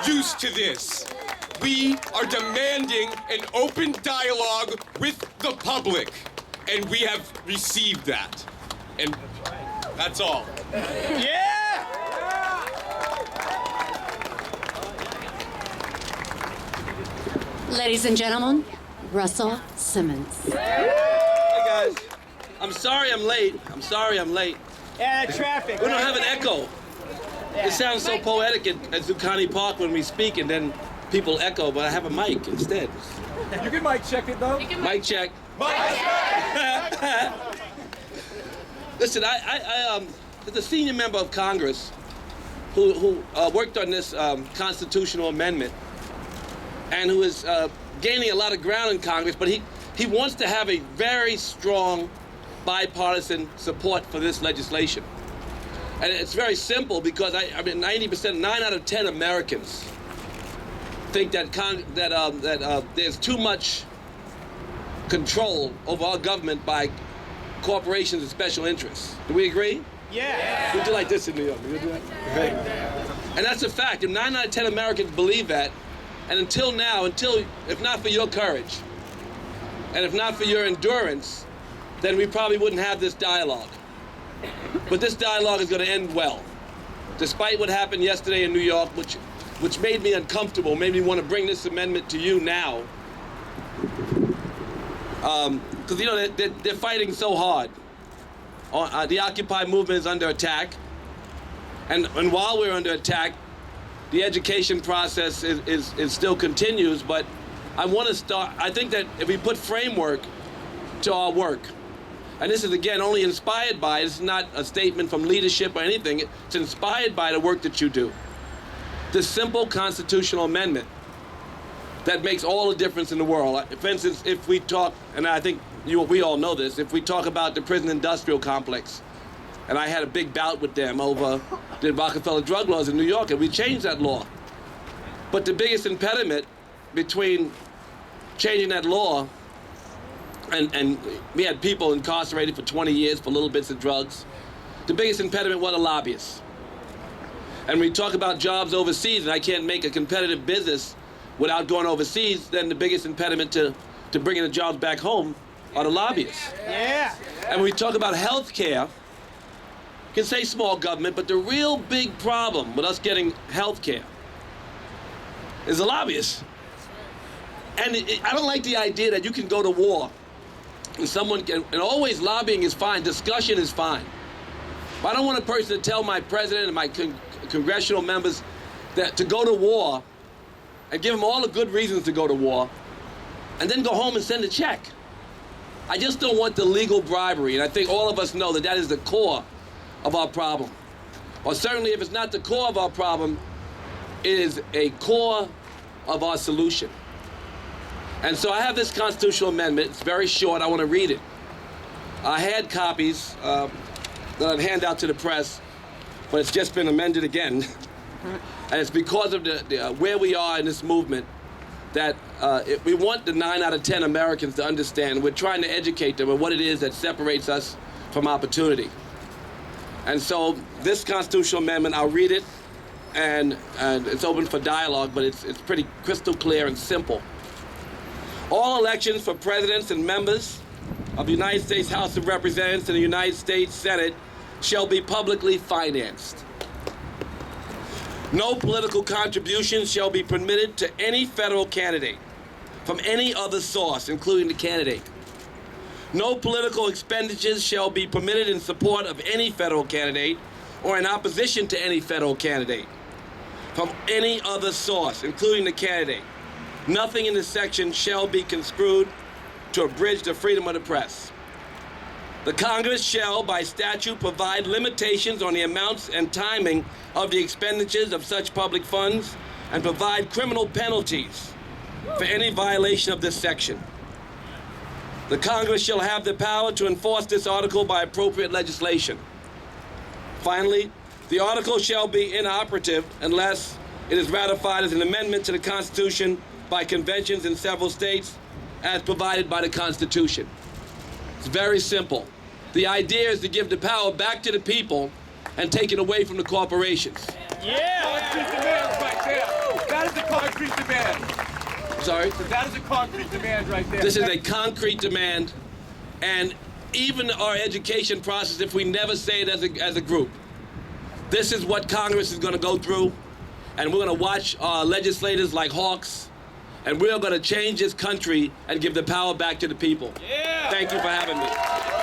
used to this. We are demanding an open dialogue with the public, and we have received that. And that's all. Yeah! Ladies and gentlemen, Russell Simmons. Hey guys, I'm sorry I'm late. Yeah, traffic. We don't have an echo. Yeah. It sounds so poetic at Zuccotti Park when we speak and then people echo, but I have a mic instead. You can mic check it though. Mic check. Listen, I there's a senior member of Congress who worked on this constitutional amendment and who is gaining a lot of ground in Congress, but he wants to have a very strong bipartisan support for this legislation. And it's very simple because I mean 90%, 9 out of 10 Americans think that there's too much control over our government by corporations and special interests. Do we agree? Yeah. Would you like this in New York? Would you do that? Great. And that's a fact. If 9 out of 10 Americans believe that, and until now, if not for your courage, and if not for your endurance, then we probably wouldn't have this dialogue. But this dialogue is going to end well. Despite what happened yesterday in New York, which made me uncomfortable, made me want to bring this amendment to you now. Because, you know, they're fighting so hard. The Occupy movement is under attack. And while we're under attack, the education process is still continues, but I think that if we put framework to our work, and this is, again, only inspired by, this is not a statement from leadership or anything, it's inspired by the work that you do. This simple constitutional amendment that makes all the difference in the world. For instance, if we talk, and I think we all know this, if we talk about the prison industrial complex, and I had a big bout with them over the Rockefeller drug laws in New York, and we changed that law. But the biggest impediment between changing that law, and we had people incarcerated for 20 years for little bits of drugs, the biggest impediment was the lobbyists. And when we talk about jobs overseas, and I can't make a competitive business without going overseas, then the biggest impediment to bringing the jobs back home are the lobbyists. Yeah. And when we talk about health care, you can say small government, but the real big problem with us getting health care is the lobbyists. And I don't like the idea that you can go to war and and always lobbying is fine, discussion is fine. But I don't want a person to tell my president and my congressional members that to go to war and give them all the good reasons to go to war and then go home and send a check. I just don't want the legal bribery, and I think all of us know that that is the core of our problem. Or certainly if it's not the core of our problem, it is a core of our solution. And so I have this constitutional amendment. It's very short. I want to read it. I had copies that I'd hand out to the press, but it's just been amended again. And it's because of where we are in this movement that we want the 9 out of 10 Americans to understand. We're trying to educate them on what it is that separates us from opportunity. And so this constitutional amendment, I'll read it, and it's open for dialogue, but it's pretty crystal clear and simple. All elections for presidents and members of the United States House of Representatives and the United States Senate shall be publicly financed. No political contributions shall be permitted to any federal candidate from any other source, including the candidate. No political expenditures shall be permitted in support of any federal candidate or in opposition to any federal candidate from any other source, including the candidate. Nothing in this section shall be construed to abridge the freedom of the press. The Congress shall, by statute, provide limitations on the amounts and timing of the expenditures of such public funds and provide criminal penalties for any violation of this section. The Congress shall have the power to enforce this article by appropriate legislation. Finally, the article shall be inoperative unless it is ratified as an amendment to the Constitution by conventions in several states as provided by the Constitution. It's very simple. The idea is to give the power back to the people and take it away from the corporations. Yeah, let's get the man back there. concrete demand. Sorry? That is a concrete demand right there. This is a concrete demand, and even our education process, if we never say it as a group, this is what Congress is going to go through, and we're going to watch our legislators like hawks, and we're going to change this country and give the power back to the people. Yeah. Thank you for having me.